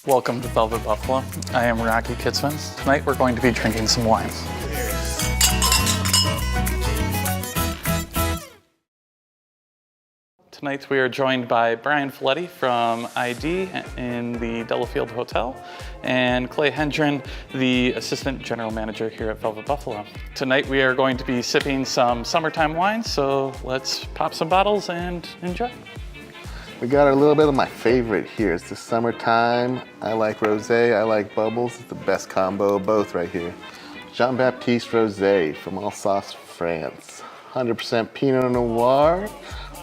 Welcome to Velvet Buffalo. I am Rocky Kitzman. Tonight we're going to be drinking some wines. Tonight we are joined by Brian Felleti from ID in the Delafield Hotel and Clay Hendron, the Assistant General Manager here at Velvet Buffalo. Tonight we are going to be sipping some summertime wines, so let's pop some bottles and enjoy. We got a little bit of my favorite here. It's the summertime. I like rosé, I like bubbles. It's the best combo of both right here. JeanBaptiste Rose from Alsace, France. 100% Pinot Noir,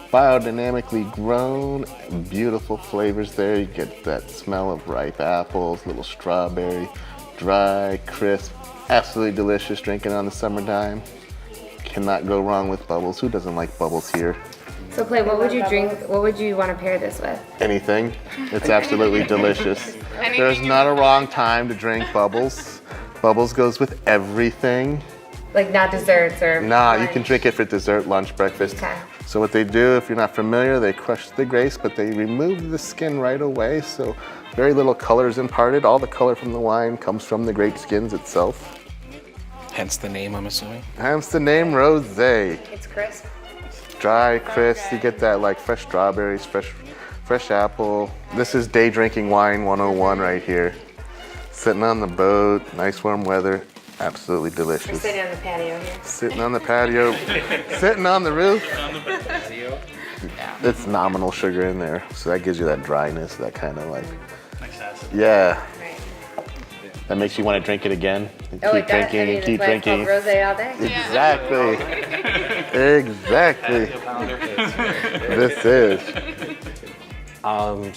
biodynamically grown, beautiful flavors there. You get that smell of ripe apples, little strawberry, dry, crisp, absolutely delicious drinking on the summertime. Cannot go wrong with bubbles. Who doesn't like bubbles here? So Clay, what would you drink, what would you want to pair this with? Anything. It's absolutely delicious. There's not a wrong time to drink bubbles. Bubbles goes with everything. Like not desserts or Nah, lunch. you can drink it for dessert, lunch, breakfast. Okay. So what they do, if you're not familiar, they crush the grapes, but they remove the skin right away, so very little color is imparted. All the color from the wine comes from the grape skins itself. Hence the name, I'm assuming. Hence the name Rosé. It's crisp. Dry, crisp, you get that like fresh strawberries, fresh apple. This is day drinking wine 101 right here. Sitting on the boat, nice warm weather, absolutely We're delicious. sitting on the patio here. Sitting on the patio, sitting on the roof. It's nominal sugar in there, so that gives you that dryness, that kind of like, Nice acid. yeah. Right. That makes you want to drink it again. And Oh, keep it does. drinking I mean, and keep that's why it's drinking. called rosé all day. Exactly. This is.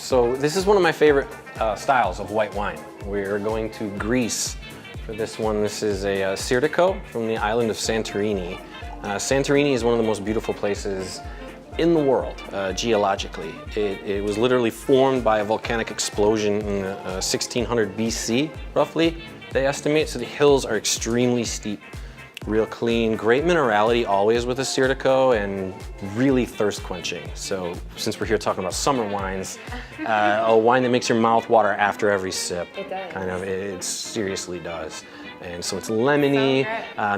So this is one of my favorite styles of white wine. We're going to Greece for this one. This is a Seared Eco from the island of Santorini. Santorini is one of the most beautiful places in the world, geologically. It was literally formed by a volcanic explosion in 1600 BC, roughly, they estimate. So the hills are extremely steep, real clean, great minerality always with a Seared Eco, and really thirst quenching. So since we're here talking about summer wines, a wine that makes your mouth water after every sip. It does. Kind of, it seriously does. And so it's lemony,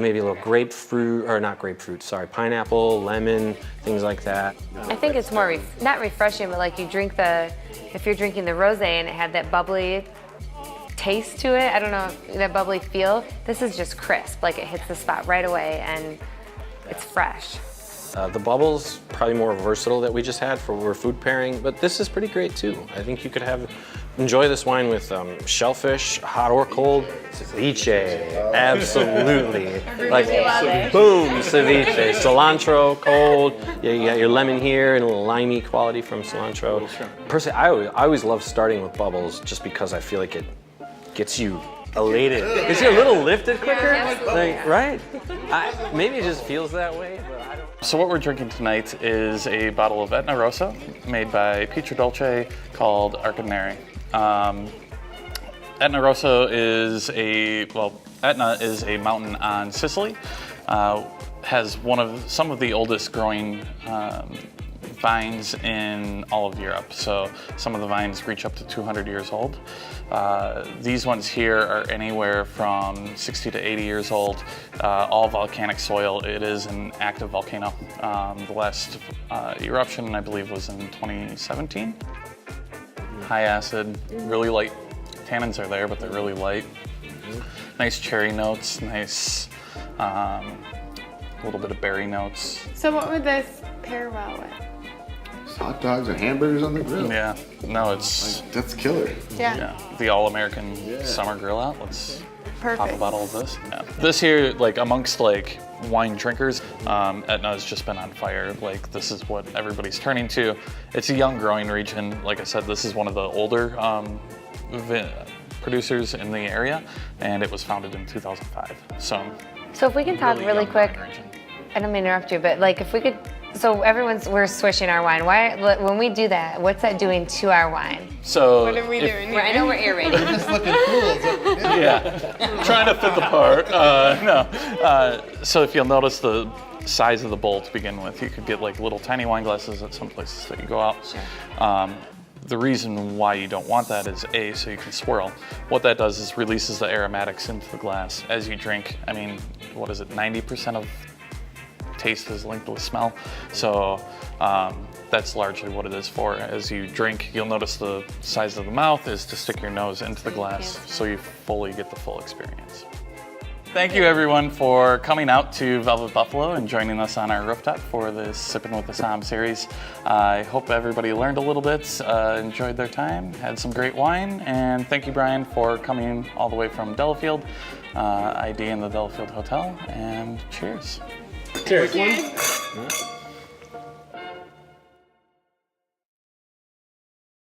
maybe a little grapefruit, or not grapefruit, sorry, pineapple, lemon, things like that. I think it's more, not refreshing, but like you drink if you're drinking the rosé and it had that bubbly taste to it, I don't know, that bubbly feel, this is just crisp, like it hits the spot right away and it's fresh. The bubbles, probably more versatile that we just had for food pairing, but this is pretty great too. I think you could enjoy this wine with shellfish, hot or cold, ceviche, absolutely. Like, boom, ceviche, cilantro, cold. Yeah, you got your lemon here and a little limey quality from cilantro. Personally, I always love starting with bubbles just because I feel like it gets you elated. Gets you a little lifted quicker, like, right? Maybe it just feels that way, but I don't. So what we're drinking tonight is a bottle of Etna Rosso made by Pietradolce called Archineri. Etna Rosso is Etna is a mountain on Sicily. Has some of the oldest growing vines in all of Europe. So some of the vines reach up to 200 years old. These ones here are anywhere from 60 to 80 years old, all volcanic soil. It is an active volcano. The last eruption, I believe, was in 2017. High acid, really light. Tannins are there, but they're really light. Nice cherry notes, nice little bit of berry notes. So what would this pair well with? Hot dogs and hamburgers on the grill. Yeah, no, it's That's killer. Yeah. the all-American summer grill out. Let's pop a Perfect. bottle of this. Yeah. This here, like amongst like wine drinkers, Etna has just been on fire. Like this is what everybody's turning to. It's a young growing region. Like I said, this is one of the older producers in the area, and it was founded in 2005. So So if we can talk really young quick, growing region. I don't mean to interrupt you, but like if we could, so we're swishing our wine. When we do that, what's that doing to our wine? So What are we doing here? I know we're aerating. Just looking cool. yeah, trying to fit the part. So if you'll notice the size of the bowl to begin with, you could get like little tiny wine glasses at some places that you go out. Sure. the reason why you don't want that is A, so you can swirl. What that does is releases the aromatics into the glass as you drink. I mean, what is it, 90% of taste is linked with smell. So that's largely what it is for. As you drink, you'll notice the size of the mouth is to stick your nose into the glass so you fully get the full experience. Thank you everyone for coming out to Velvet Buffalo and joining us on our rooftop for this Sippin' with the Somm series. I hope everybody learned a little bit, enjoyed their time, had some great wine, and thank you Brian for coming all the way from Delafield, ID in the Delafield Hotel, and cheers. Cheers.